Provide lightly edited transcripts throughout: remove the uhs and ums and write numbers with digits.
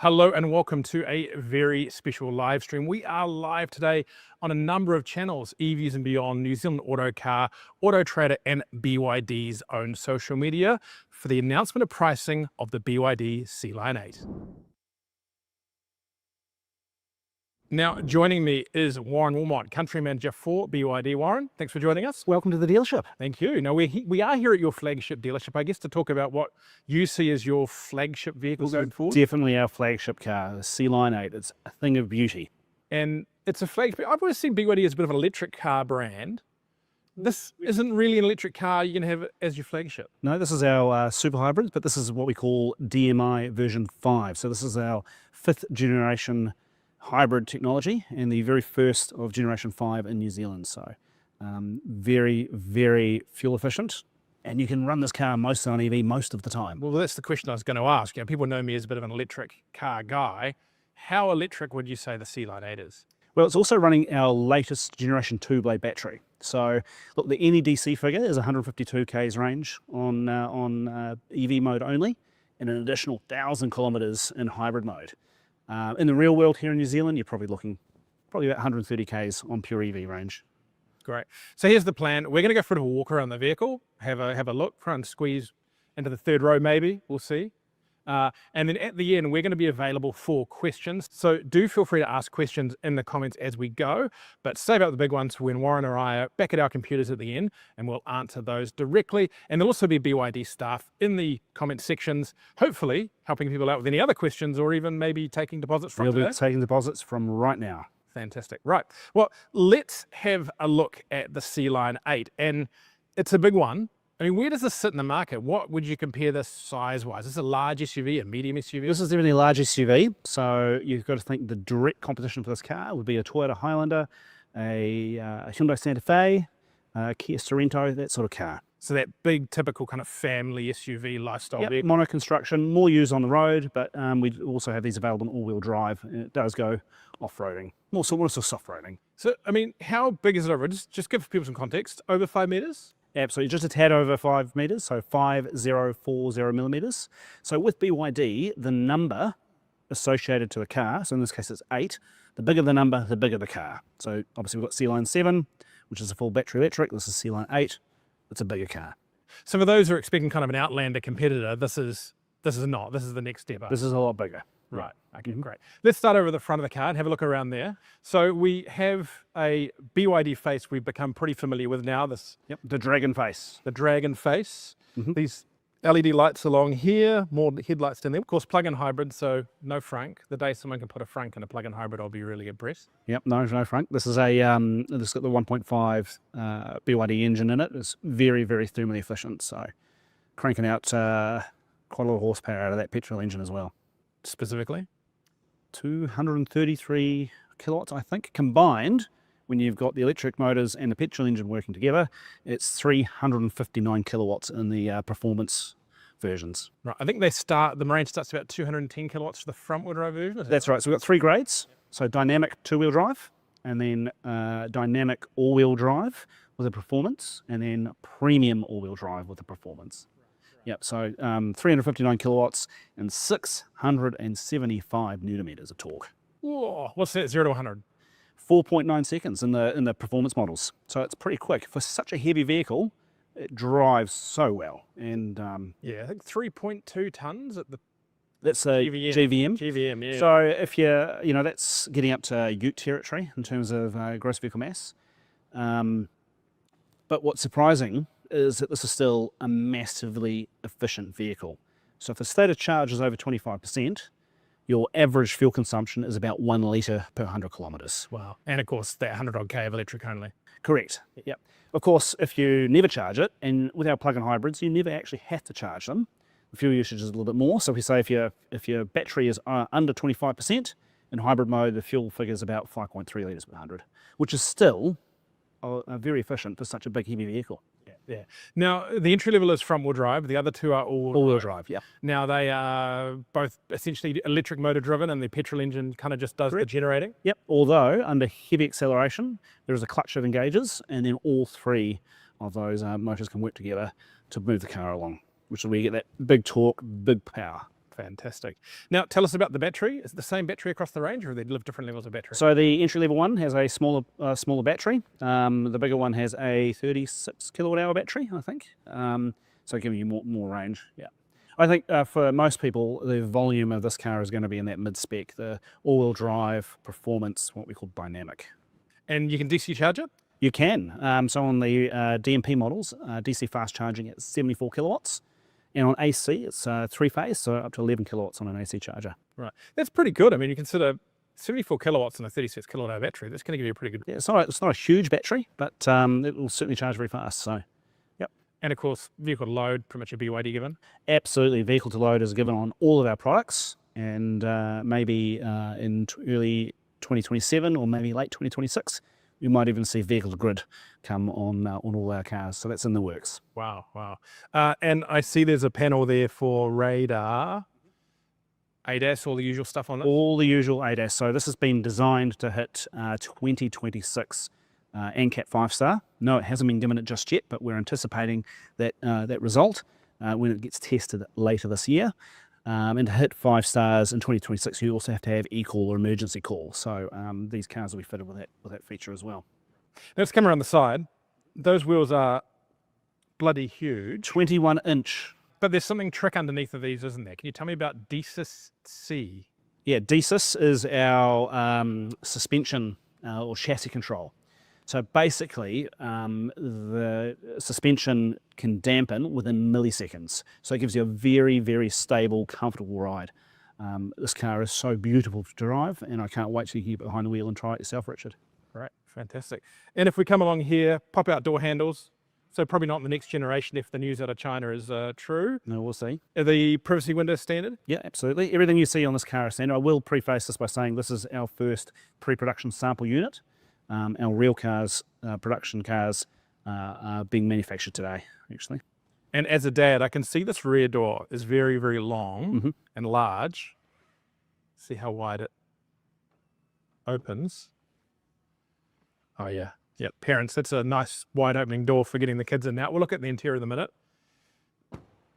Hello and welcome to a very special live stream. We are live today on a number of channels, EVs and Beyond, New Zealand Auto Car, Auto Trader and BYD's own social media for the announcement of pricing of the BYD Sealion 8. Now, joining me is Warren Willmot, Country Manager for BYD. Warren, thanks for joining us. Welcome to the dealership. Thank you. Now, we are here at your flagship dealership, I guess, to talk about what you see as your flagship vehicle going forward. Definitely our flagship car, the Sealion 8. It's a thing of beauty. And it's a flagship. I've always seen BYD as a bit of an electric car brand. This isn't really an electric car you're going to have as your flagship. No, this is our super hybrid, but this is what we call DMI version 5. So this is our 5th generation hybrid technology and the very first of generation 5 in New Zealand. So very, very fuel efficient. And you can run this car mostly on EV most of the time. Well, that's the question I was going to ask. You know, people know me as a bit of an electric car guy. How electric would you say the Sealion 8 is? Well, it's also running our latest generation 2-blade battery. So look, the NEDC figure is 152 k's range on EV mode only, and an additional 1,000 kilometers in hybrid mode. In the real world here in New Zealand, you're probably looking about 130 k's on pure EV range. Great. So here's the plan. We're going to go for a walk around the vehicle, have a look, try and squeeze into the third row maybe, we'll see. And then at the end, we're going to be available for questions. So do feel free to ask questions in the comments as we go, but save out the big ones for when Warren or I are back at our computers at the end, and we'll answer those directly. And there'll also be BYD staff in the comment sections, hopefully helping people out with any other questions or even maybe taking deposits from today. We'll be taking deposits from right now. Fantastic. Right. Well, let's have a look at the Sealion 8. And it's a big one. I mean, where does this sit in the market? What would you compare this size-wise? Is this a large SUV, a medium SUV? This is definitely a large SUV, so you've got to think the direct competition for this car would be a Toyota Highlander, a Hyundai Santa Fe, a Kia Sorento, that sort of car. So that big, typical kind of family SUV lifestyle vehicle. Mono construction, more used on the road, but we also have these available in all-wheel drive, and it does go off-roading, more so soft-roading. So, I mean, how big is it over? Just give people some context. Over 5 meters? Absolutely, just a tad over 5 meters, so 5040 millimeters. So with BYD, the number associated to a car, so in this case it's 8, the bigger the number, the bigger the car. So obviously we've got Sealion 7, which is a full battery electric. This is Sealion 8, it's a bigger car. So for those who are expecting kind of an Outlander competitor, this is not. This is the next step up. This is a lot bigger. Right. Okay, great. Let's start over the front of the car and have a look around there. So we have a BYD face we've become pretty familiar with now. The dragon face. The dragon face. These LED lights along here, more headlights down there. Of course, plug-in hybrid, so no frunk. The day someone can put a frunk in a plug-in hybrid, I'll be really impressed. Yep, no frunk. This is a this got the 1.5 BYD engine in it. It's very, very thermally efficient, so cranking out quite a lot of horsepower out of that petrol engine as well. Specifically? 233 kilowatts, I think, combined. When you've got the electric motors and the petrol engine working together, it's 359 kilowatts in the performance versions. Right, I think the range starts about 210 kilowatts for the front-wheel drive version. That's right. So we've got 3 grades. So dynamic 2-wheel drive, and then dynamic all-wheel drive with a performance, and then premium all-wheel drive with a performance. Yep, so 359 kilowatts and 675 newton meters of torque. Whoa, what's that, 0 to 100? 4.9 seconds in the performance models. So it's pretty quick. For such a heavy vehicle, it drives so well. And yeah, I think 3.2 tons at the... That's a GVM. GVM, yeah. So if that's getting up to ute territory in terms of gross vehicle mass. But what's surprising is that this is still a massively efficient vehicle. So if the state of charge is over 25%, your average fuel consumption is about 1 litre per 100 kilometres. Wow. And of course, that 100 odd K of electric only. Correct. Yep. Of course, if you never charge it, and with our plug-in hybrids, you never actually have to charge them. The fuel usage is a little bit more. So if you say if your battery is under 25%, in hybrid mode, the fuel figure is about 5.3 litres per 100, which is still very efficient for such a big, heavy vehicle. Yeah. Now, the entry level is front-wheel drive. The other two are all-wheel drive. Yeah. Now, they are both essentially electric motor driven, and the petrol engine kind of just does the generating. Yep. Although, under heavy acceleration, there is a clutch that engages, and then all 3 of those motors can work together to move the car along, which is where you get that big torque, big power. Fantastic. Now, tell us about the battery. Is it the same battery across the range, or do they live different levels of battery? So the entry level one has a smaller battery. The bigger one has a 36 kilowatt hour battery, I think. So giving you more range. Yeah. I think for most people, the volume of this car is going to be in that mid-spec, the all-wheel drive performance, what we call dynamic. And you can DC charge it? You can. So on the DMP models, DC fast charging at 74 kilowatts. And on AC, it's 3-phase, so up to 11 kilowatts on an AC charger. Right. That's pretty good. I mean, you consider 74 kilowatts on a 36 kilowatt hour battery. That's going to give you a pretty good... Yeah, it's not a huge battery, but it will certainly charge very fast. So, yep. And of course, vehicle to load, pretty much a BYD given. Absolutely. Vehicle to load is given on all of our products, and maybe in early 2027 or maybe late 2026, we might even see vehicle to grid come on all our cars. So that's in the works. Wow, wow. And I see there's a panel there for radar, ADAS, all the usual stuff on it. All the usual ADAS. So this has been designed to hit 2026 NCAP 5-star. No, it hasn't been given it just yet, but we're anticipating that that result when it gets tested later this year. And to hit 5 stars in 2026, you also have to have e-call or emergency call. So these cars will be fitted with that feature as well. Let's come around the side. Those wheels are bloody huge. 21-inch. But there's something trick underneath of these, isn't there? Can you tell me about DSYS C? Yeah, DSYS is our suspension or chassis control. So basically, the suspension can dampen within milliseconds. So it gives you a very, very stable, comfortable ride. This car is so beautiful to drive, and I can't wait till you get behind the wheel and try it yourself, Richard. Right, fantastic. And if we come along here, pop-out door handles. So probably not in the next generation if the news out of China is true. No, we'll see. Are the privacy windows standard? Yeah, absolutely. Everything you see on this car is standard. I will preface this by saying this is our first pre-production sample unit. Our real cars, production cars, are being manufactured today, actually. And as a dad, I can see this rear door is very, very long and large. See how wide it opens. Oh, yeah. Yeah, parents, that's a nice wide opening door for getting the kids in now. We'll look at the interior in a minute.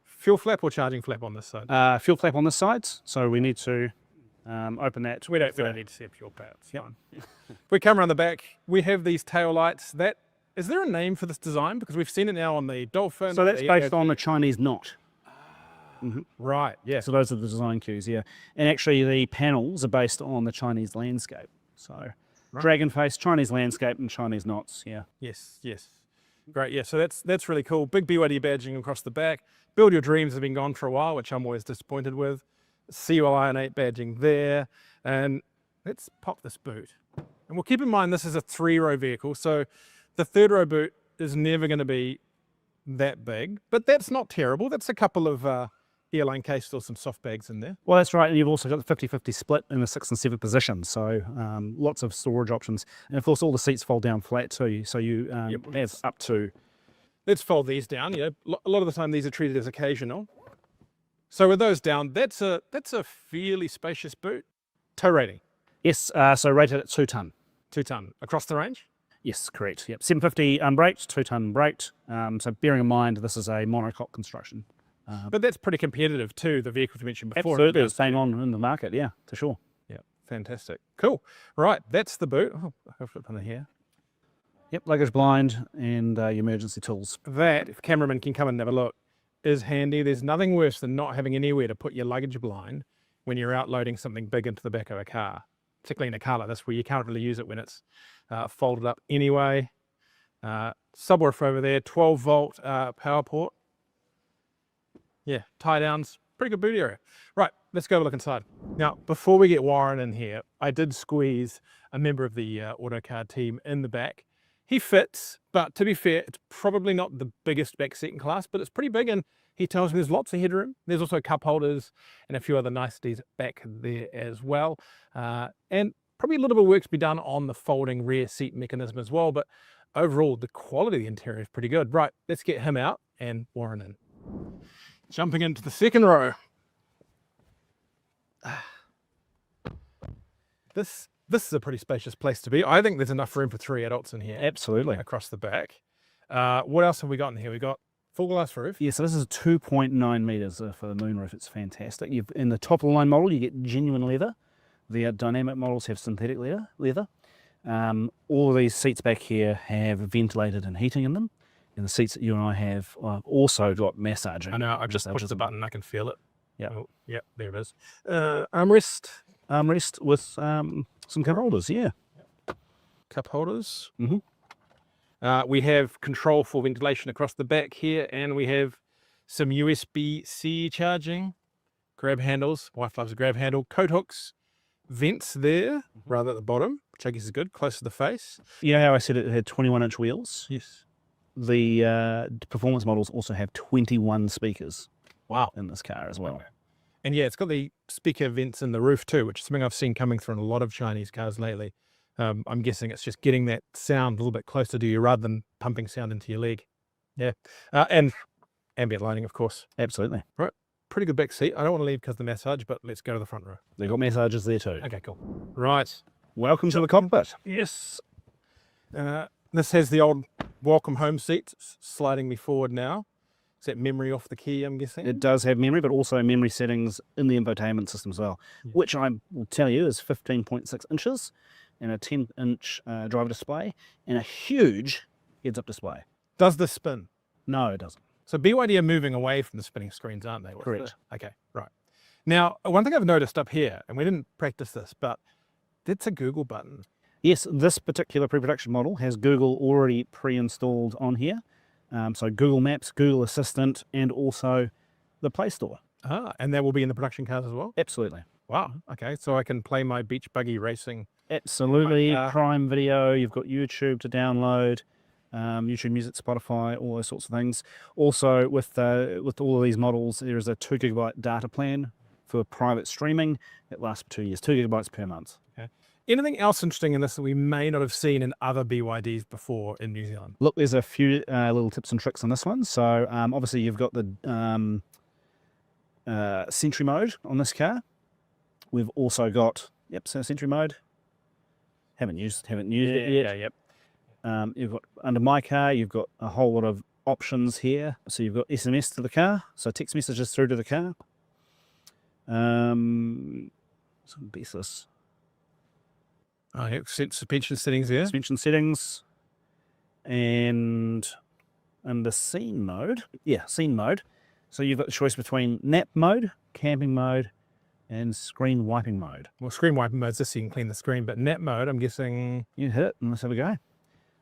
Fuel flap or charging flap on this side? Fuel flap on this side, so we need to open that. We don't need to see a fuel flap. It's fine. If we come around the back, we have these tail lights. Is there a name for this design? Because we've seen it now on the Dolphin. So that's based on the Chinese knot. Right, yeah. So those are the design cues, yeah. And actually the panels are based on the Chinese landscape. So dragon face, Chinese landscape, and Chinese knots, yeah. Yes, yes. Great, yeah, so that's really cool. Big BYD badging across the back. Build Your Dreams have been gone for a while, which I'm always disappointed with. CUI and 8 badging there. And let's pop this boot. And we'll keep in mind this is a 3-row vehicle, so the 3rd row boot is never going to be that big, but that's not terrible. That's a couple of airline cases or some soft bags in there. Well, that's right, and you've also got the 50-50 split in the 6th and 7th position, so lots of storage options. And of course, all the seats fold down flat too, so you have up to... Let's fold these down. You know, a lot of the time these are treated as occasional. So with those down, that's a fairly spacious boot. Tow rating? Yes, so rated at 2 tonne. 2 tonne. Across the range? Yes, correct. Yep, 750 unbraked, 2 tonne braked. So bearing in mind this is a monocoque construction. But that's pretty competitive too, the vehicle you mentioned before. Absolutely, it's staying on in the market, yeah, for sure. Yeah, fantastic. Cool. Right, that's the boot. Oh, I'll flip under here. Yep, luggage blind and your emergency tools. That, if cameraman can come and have a look, is handy. There's nothing worse than not having anywhere to put your luggage blind when you're out loading something big into the back of a car, particularly in a car like this where you can't really use it when it's folded up anyway. Subwoofer over there, 12-volt power port. Yeah, tie downs, pretty good boot area. Right, let's go have a look inside. Now, before we get Warren in here, I did squeeze a member of the Autocar team in the back. He fits, but to be fair, it's probably not the biggest back seat in class, but it's pretty big, and he tells me there's lots of headroom. There's also cup holders and a few other niceties back there as well. And probably a little bit of work to be done on the folding rear seat mechanism as well, but overall, the quality of the interior is pretty good. Right, let's get him out and Warren in. Jumping into the 2nd row. This is a pretty spacious place to be. I think there's enough room for 3 adults in here. Absolutely. Across the back. What else have we got in here? We got full glass roof. Yeah, so this is 2.9 meters for the moonroof. It's fantastic. In the top of the line model, you get genuine leather. The dynamic models have synthetic leather. All of these seats back here have ventilated and heating in them. And the seats that you and I have also got massaging. I know, I just pushed the button, I can feel it. Yeah. Oh, yeah, there it is. Armrest. Armrest with some cup holders, yeah. Cup holders. Mm-hmm. We have control for ventilation across the back here, and we have some USB-C charging, grab handles. Wife loves a grab handle. Coat hooks, vents there, rather at the bottom, which I guess is good, close to the face. You know how I said it had 21-inch wheels? Yes. The performance models also have 21 speakers. Wow. In this car as well. Okay. And yeah, it's got the speaker vents in the roof too, which is something I've seen coming through in a lot of Chinese cars lately. I'm guessing it's just getting that sound a little bit closer to you rather than pumping sound into your leg. Yeah. And ambient lighting, of course. Absolutely. Right. Pretty good back seat. I don't want to leave because of the massage, but let's go to the front row. They've got massages there too. Okay, cool. Right. Welcome to the cockpit. Yes. This has the old welcome home seat sliding me forward now. Is that memory off the key, I'm guessing? It does have memory, but also memory settings in the infotainment system as well, which I will tell you is 15.6 inches and a 10-inch driver display and a huge heads-up display. Does this spin? No, it doesn't. So BYD are moving away from the spinning screens, aren't they? Correct. Okay, right. Now, one thing I've noticed up here, and we didn't practice this, but that's a Google button. Yes, this particular pre-production model has Google already pre-installed on here. So Google Maps, Google Assistant, and also the Play Store. Ah, and that will be in the production cars as well? Absolutely. Wow, okay. So I can play my beach buggy racing. Absolutely. Prime Video, you've got YouTube to download, YouTube Music, Spotify, all those sorts of things. Also, with all of these models, there is a 2 gigabyte data plan for private streaming. It lasts for 2 years, 2 gigabytes per month. Okay. Anything else interesting in this that we may not have seen in other BYDs before in New Zealand? Look, there's a few little tips and tricks on this one. So obviously you've got the Sentry mode on this car. We've also got, so Sentry mode. Haven't used it yet. Yeah, yep. You've got, under my car, you've got a whole lot of options here. So you've got SMS to the car, so text messages through to the car. Some baseless. Oh, yeah, suspension settings there. Suspension settings. And under scene mode. Yeah, scene mode. So you've got the choice between nap mode, camping mode, and screen wiping mode. Well, screen wiping mode is just so you can clean the screen, but nap mode, I'm guessing... You hit it, and let's have a go.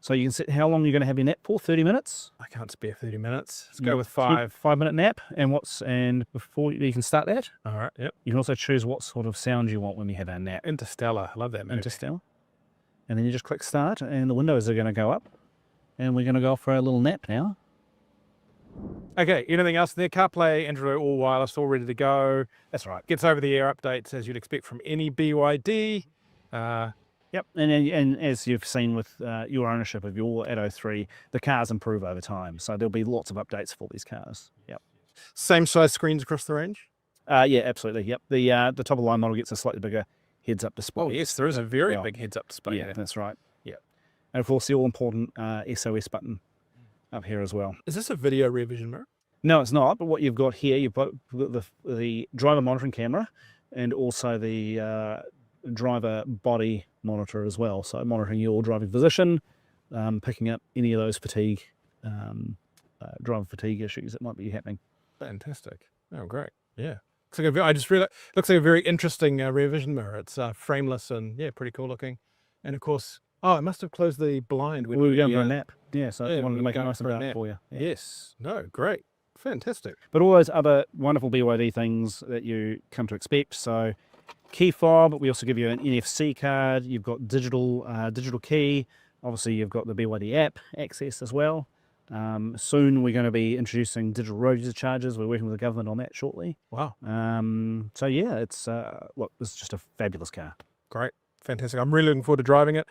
So you can set how long you're going to have your nap for, 30 minutes. I can't spare 30 minutes. Let's go with 5. 5-minute nap, and before you can start that, all right, yep. You can also choose what sort of sound you want when you have a nap. Interstellar, I love that movie. Interstellar. And then you just click start, and the windows are going to go up, and we're going to go for a little nap now. Okay, anything else there? CarPlay, Android, all wireless, all ready to go. That's right. Gets over-the-air updates as you'd expect from any BYD. Yep, and as you've seen with your ownership of your Atto 3, the cars improve over time, so there'll be lots of updates for these cars. Yep. Same size screens across the range? Yeah, absolutely. Yep. The top of the line model gets a slightly bigger heads-up display. Oh yes, there is a very big heads-up display. Yeah, there. that's right. Yeah, and of course the all-important SOS button up here as well. Is this a video rear vision mirror? No, it's not. But what you've got here, you've got the driver monitoring camera, and also the driver body monitor as well. So monitoring your driving position, picking up any of those fatigue, driver fatigue issues that might be happening. Fantastic. Oh, great. Yeah. Looks like I just realized, looks like a very interesting rear vision mirror. It's frameless and yeah, pretty cool looking. And of course, oh, I must have closed the blind. We were going for a nap. Yeah, so yeah, I wanted to make it going nice and for a dark nap. for you. Yeah. Yes. No, great. Fantastic. But all those other wonderful BYD things that you come to expect. So key fob, we also give you an NFC card. You've got digital key. Obviously, you've got the BYD app access as well. Soon we're going to be introducing digital road user charges. We're working with the government on that shortly. Wow. So yeah, it's look, this is just a fabulous car. Great. Fantastic. I'm really looking forward to driving it.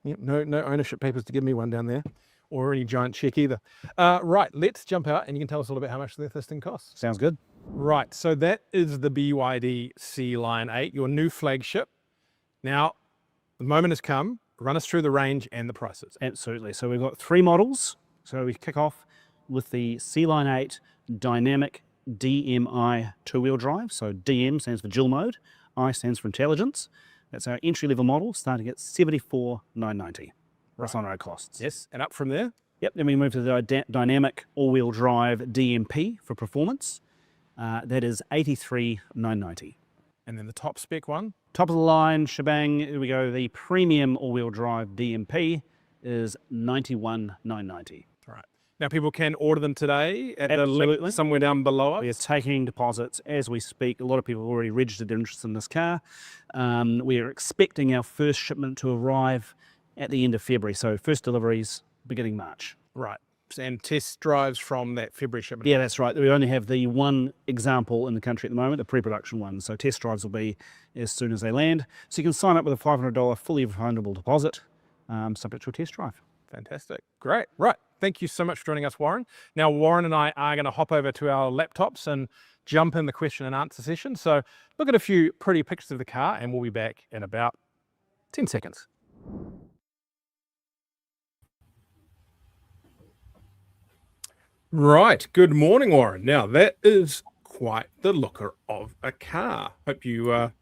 Yep, no ownership papers to give me one down there, or any giant check either. Right, let's jump out and you can tell us all about how much this thing costs. Sounds good. Right, so that is the BYD Sealion 8, your new flagship. Now, the moment has come. Run us through the range and the prices. Absolutely. So we've got 3 models So we kick off with the Sealion 8 Dynamic DMI two-wheel drive. So DM stands for dual mode, I stands for intelligence. That's our entry-level model, starting at $74,990. That's on road costs. Yes, and up from there? Yep, then we move to the Dynamic all-wheel drive DMP for performance. That is $83,990. And then the top spec one? Top of the line shebang, here we go, the premium all-wheel drive DMP is $91,990. Right. Now people can order them today at the Absolutely. link somewhere down below We are us. taking deposits as we speak. A lot of people have already registered their interest in this car. We are expecting our first shipment to arrive at the end of February. So first deliveries beginning March. Right. And test drives from that February shipment. Yeah, that's right. We only have the one example in the country at the moment, the pre-production one. So test drives will be as soon as they land. So you can sign up with a $500 fully refundable deposit, subject to a test drive. Fantastic. Great. Right. Thank you so much for joining us, Warren. Now, Warren and I are going to hop over to our laptops and jump in the question and answer session. So look at a few pretty pictures of the car and we'll be back in about 10 seconds. Right. Good morning, Warren. Now, that is quite the looker of a car. Hope you're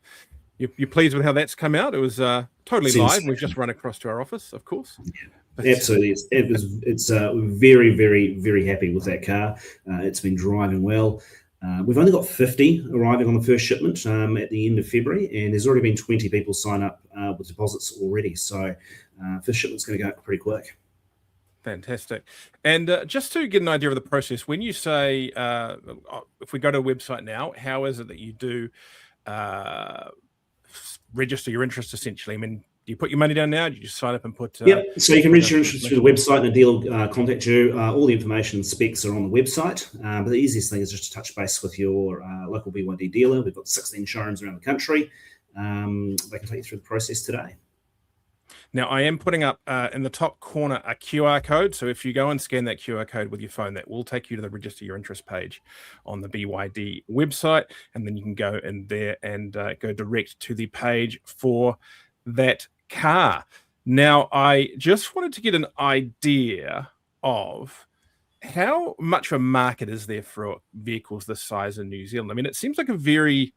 pleased with how that's come out. It was totally live. We've just run across to our office, of course. Absolutely, it's very, very, very happy with that car. It's been driving well. We've only got 50 arriving on the first shipment at the end of February, and there's already been 20 people sign up with deposits already. So first shipment's going to go pretty quick. Fantastic. And just to get an idea of the process, when you say, if we go to a website now, how is it that you do register your interest essentially? I mean, do you put your money down now? Do you just sign up and put... Yep, so you can register your interest through the website and the dealer will contact you. All the information and specs are on the website. But the easiest thing is just to touch base with your local BYD dealer. We've got 16 showrooms around the country. They can take you through the process today. Now, I am putting up in the top corner a QR code. So if you go and scan that QR code with your phone, that will take you to the register your interest page on the BYD website. And then you can go in there and go direct to the page for that car. Now, I just wanted to get an idea of how much of a market is there for vehicles this size in New Zealand. I mean, it seems like a very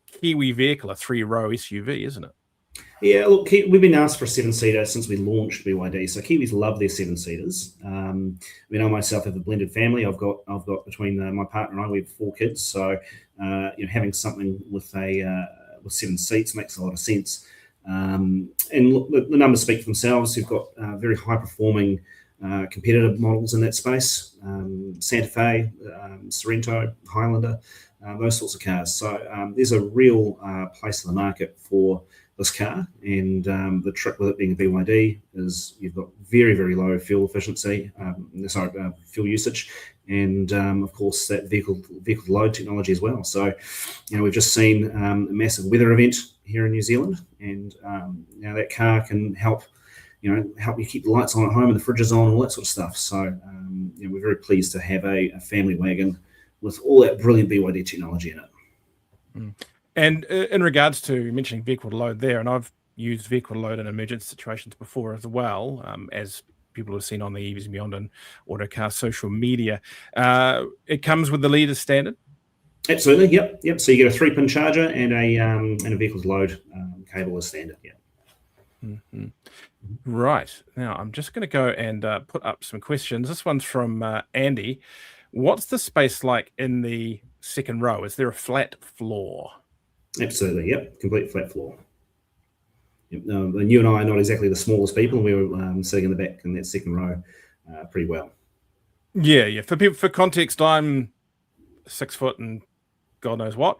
Kiwi vehicle, a 3-row SUV, isn't it? Yeah, look, we've been asked for a 7-seater since we launched BYD. So Kiwis love their 7-seaters. I mean, I myself have a blended family. I've got between my partner and I, we have 4 kids. So having something with 7 seats makes a lot of sense. And look, the numbers speak for themselves. You've got very high performing competitive models in that space: Santa Fe, Sorrento, Highlander, those sorts of cars. So there's a real place in the market for this car, and the trick with it being a BYD is you've got very, very low fuel efficiency, fuel usage, and of course that vehicle load technology as well. So, we've just seen a massive weather event here in New Zealand, and that car can help you keep the lights on at home and the fridge is on and all that sort of stuff. So, we're very pleased to have a family wagon with all that brilliant BYD technology in it. Mm. And in regards to mentioning vehicle to load there, and I've used vehicle to load in emergency situations before as well, as people have seen on the EVs and Beyond and Autocar social media, it comes with the leader standard? Absolutely, yep. So you get a 3-pin charger and a vehicle to load cable as standard, yeah. Mm-hmm. Right. Now, I'm just going to go and put up some questions. This one's from Andy. What's the space like in the second row? Is there a flat floor? Absolutely, yep. Complete flat floor. Yep. And you and I are not exactly the smallest people, and we were sitting in the back in that second row pretty well. Yeah. For context, I'm 6 foot and God knows what.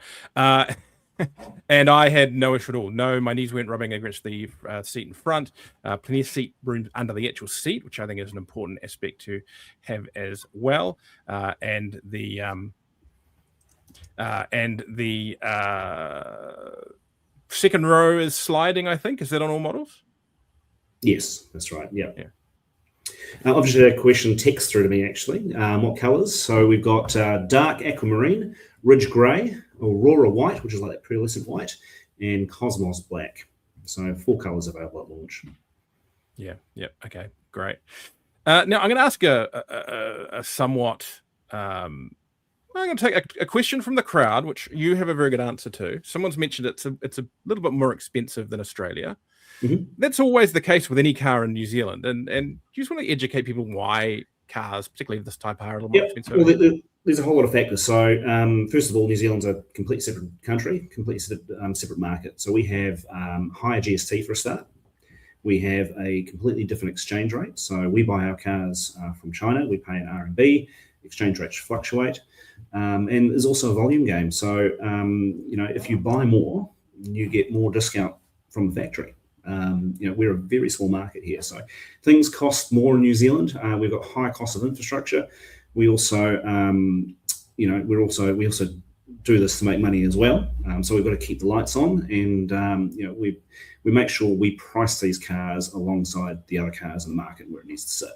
And I had no issue at all. No, my knees weren't rubbing against the seat in front. Plenty of seat room under the actual seat, which I think is an important aspect to have as well. And the second row is sliding, I think. Is that on all models? Yes, that's right. Yeah. I've just had a question text through to me, actually. What colours? So we've got dark aquamarine, ridge grey, aurora white, which is like that pearlescent white, and cosmos black. So 4 colours available at launch. Yeah. Okay, great. Now, I'm going to ask a somewhat. I'm going to take a question from the crowd, which you have a very good answer to. Someone's mentioned it's a little bit more expensive than Australia. That's always the case with any car in New Zealand. And you just want to educate people why cars, particularly of this type, are a little more expensive. Well, there's a whole lot of factors. So, first of all, New Zealand's a completely separate country, completely separate market. So we have higher GST for a start. We have a completely different exchange rate. So we buy our cars from China. We pay in RMB. Exchange rates fluctuate. And there's also a volume game. So, if you buy more, you get more discount from the factory. We're a very small market here. So things cost more in New Zealand. We've got high cost of infrastructure. We also, we also do this to make money as well. So we've got to keep the lights on, and we make sure we price these cars alongside the other cars in the market where it needs to sit.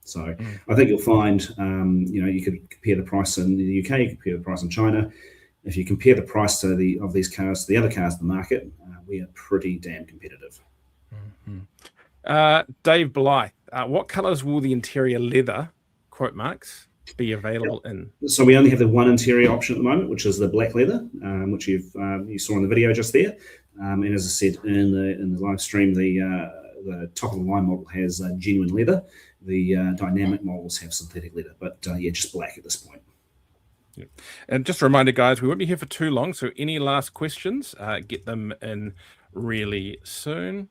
So I think you'll find, you could compare the price in the UK, you compare the price in China. If you compare the price of these cars to the other cars in the market, we are pretty damn competitive. Dave Blythe, what colours will the interior leather, quote marks, be available in? So we only have the one interior option at the moment, which is the black leather, which you saw in the video just there. And as I said in the live stream, the top of the line model has genuine leather. The dynamic models have synthetic leather, but just black at this point. And just a reminder, guys, we won't be here for too long, so any last questions, get them in really soon.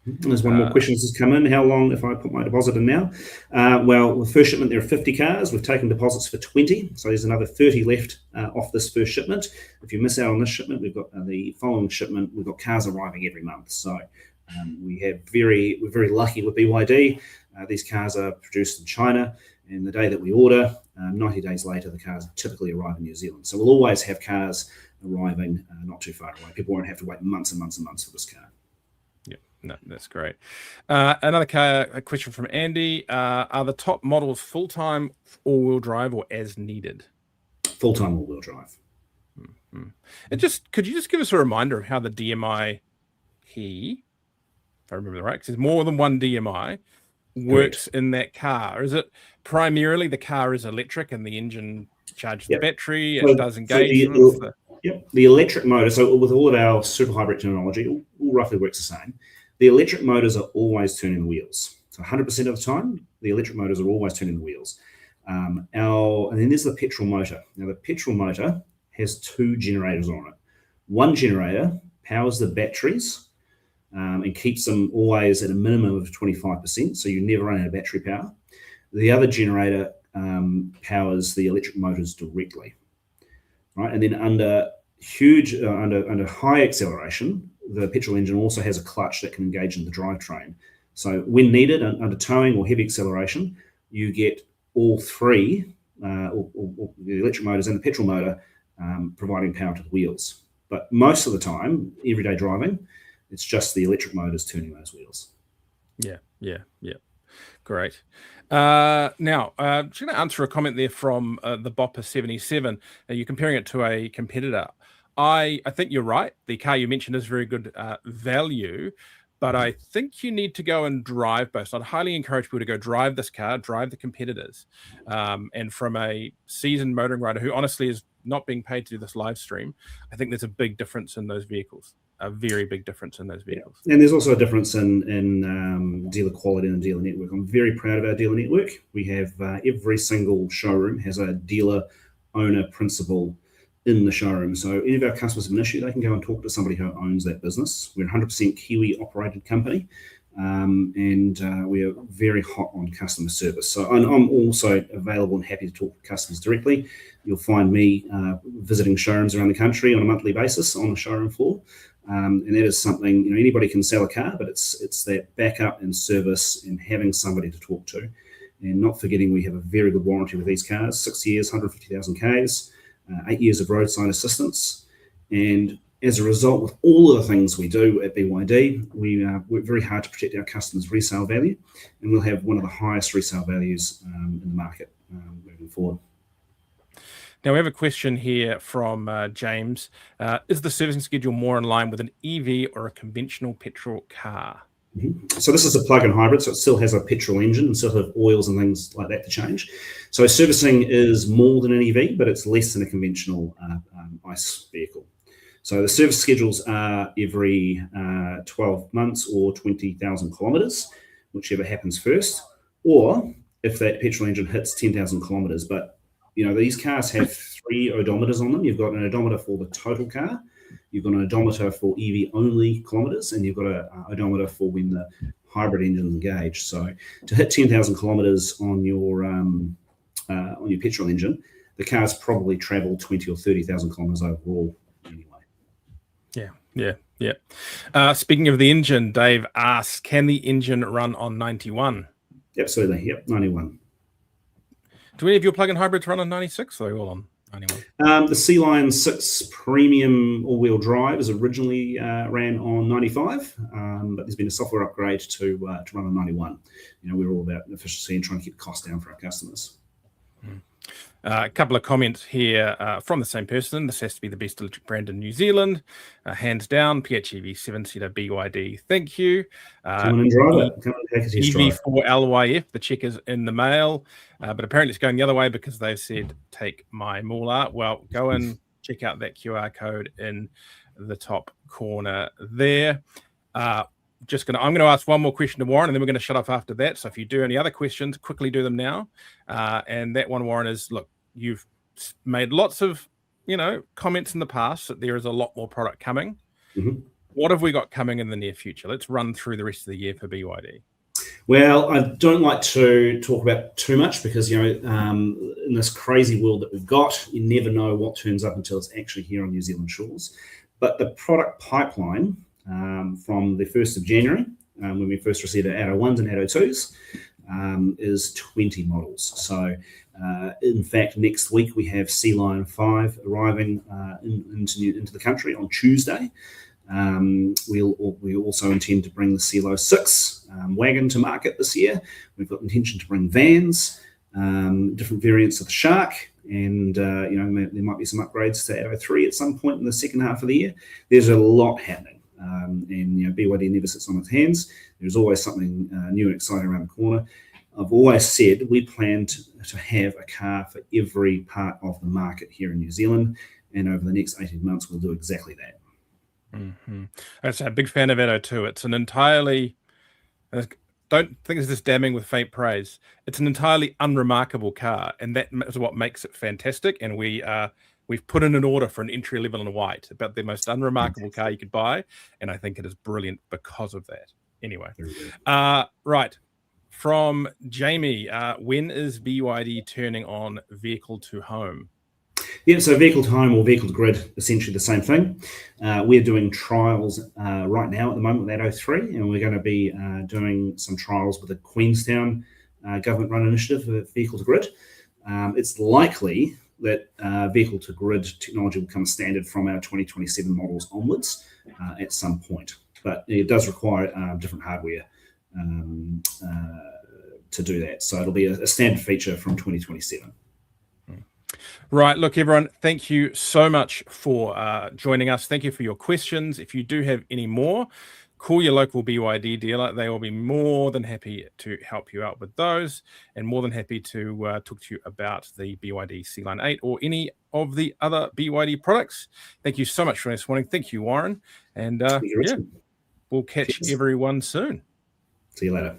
There's one more question that's come in. How long if I put my deposit in now? Well, the first shipment, there are 50 cars. We've taken deposits for 20, so there's another 30 left off this first shipment. If you miss out on this shipment, we've got the following shipment. We've got cars arriving every month. So we're very lucky with BYD. These cars are produced in China, and the day that we order, 90 days later, the cars typically arrive in New Zealand. So we'll always have cars arriving not too far away. People won't have to wait months and months and months for this car. Yeah, no, that's great. A question from Andy. Are the top models full-time all-wheel drive or as needed? Full-time all-wheel drive. And could you just give us a reminder of how the DMI key, if I remember right, because there's more than one DMI, works in that car? Is it primarily the car is electric and the engine charges the battery, it does engagement? The electric motor, so with all of our super hybrid technology, it all roughly works the same. The electric motors are always turning the wheels. So 100% of the time, the electric motors are always turning the wheels. And then there's the petrol motor. Now, the petrol motor has two generators on it. One generator powers the batteries and keeps them always at a minimum of 25%, so you never run out of battery power. The other generator powers the electric motors directly, right? And then under high acceleration, the petrol engine also has a clutch that can engage in the drivetrain. So when needed, under towing or heavy acceleration, you get all three, or the electric motors and the petrol motor, providing power to the wheels. But most of the time, everyday driving, it's just the electric motors turning those wheels. Yeah. Great. Now, I'm just going to answer a comment there from the Bopper77. You're comparing it to a competitor. I think you're right. The car you mentioned is very good value, but I think you need to go and drive both. So I'd highly encourage people to go drive this car, drive the competitors. And from a seasoned motoring rider who honestly is not being paid to do this live stream, I think there's a big difference in those vehicles. A very big difference in those vehicles. And there's also a difference in dealer quality and dealer network. I'm very proud of our dealer network. We have every single showroom has a dealer owner principal in the showroom. So any of our customers have an issue, they can go and talk to somebody who owns that business. We're a 100% Kiwi operated company, and we are very hot on customer service. So I'm also available and happy to talk to customers directly. You'll find me visiting showrooms around the country on a monthly basis on the showroom floor. And that is something, anybody can sell a car, but it's that backup and service and having somebody to talk to. And not forgetting we have a very good warranty with these cars, 6 years, 150,000 Ks, 8 years of roadside assistance. And as a result, with all of the things we do at BYD, we work very hard to protect our customers' resale value, and we'll have one of the highest resale values in the market moving forward. Now, we have a question here from James. Is the servicing schedule more in line with an EV or a conventional petrol car? So this is a plug-in hybrid, so it still has a petrol engine and still have oils and things like that to change. So servicing is more than an EV, but it's less than a conventional ICE vehicle. So the service schedules are every 12 months or 20,000 kilometers, whichever happens first, or if that petrol engine hits 10,000 kilometers. But these cars have 3 odometers on them. You've got an odometer for the total car, you've got an odometer for EV only kilometers, and you've got an odometer for when the hybrid engine is engaged. So to hit 10,000 kilometers on your petrol engine, the car's probably traveled 20 or 30,000 kilometers overall anyway. Yeah. Speaking of the engine, Dave asks, can the engine run on 91? Absolutely. Yep. 91. Do any of your plug-in hybrids run on 96? Or are they all on 91? The Sealion 6 Premium all-wheel drive is originally ran on 95, but there's been a software upgrade to run on 91. We're all about efficiency and trying to keep costs down for our customers. A couple of comments here from the same person. This has to be the best electric brand in New Zealand. Hands down, PHEV 7-seater BYD. Thank you. Come and drive it. Come and take a test drive. EV4 LYF, the check is in the mail. But apparently it's going the other way because they've said, take my moolah. Well, go and check out that QR code in the top corner there. I'm going to ask one more question to Warren, and then we're going to shut off after that. So if you do any other questions, quickly do them now. And that one, Warren, is, look, you've made lots of, comments in the past that there is a lot more product coming. Mm-hmm. What have we got coming in the near future? Let's run through the rest of the year for BYD. Well, I don't like to talk about too much because, in this crazy world that we've got, you never know what turns up until it's actually here on New Zealand shores. But the product pipeline from the 1st of January, when we first received our Atto 1s and Atto 2s, is 20 models. So, in fact, next week we have Sealion 5 arriving into the country on Tuesday. We also intend to bring the Sealo 6 wagon to market this year. We've got intention to bring vans, different variants of the Shark, and there might be some upgrades to Atto 3 at some point in the second half of the year. There's a lot happening, and BYD never sits on its hands. There's always something new and exciting around the corner. I've always said we plan to have a car for every part of the market here in New Zealand, and over the next 18 months we'll do exactly that. Mm-hmm. I'm a big fan of Atto 2. It's an entirely, don't think it's just damning with faint praise. It's an entirely unremarkable car, and that is what makes it fantastic. And we've put in an order for an entry level in white, about the most unremarkable car you could buy, and I think it is brilliant because of that. Anyway, right. From Jamie, when is BYD turning on vehicle to home? Yeah, so vehicle to home or vehicle to grid, essentially the same thing. We're doing trials right now at the moment with Atto 3, and we're going to be doing some trials with the Queenstown government-run initiative of vehicle to grid. It's likely that vehicle to grid technology will become standard from our 2027 models onwards at some point. But it does require different hardware to do that. So it'll be a standard feature from 2027. Right. Look, everyone, thank you so much for joining us. Thank you for your questions. If you do have any more, call your local BYD dealer. They will be more than happy to help you out with those, and more than happy to talk to you about the BYD Sealion 8 or any of the other BYD products. Thank you so much for this morning. Thank you, Warren. And we'll catch everyone soon. See you later.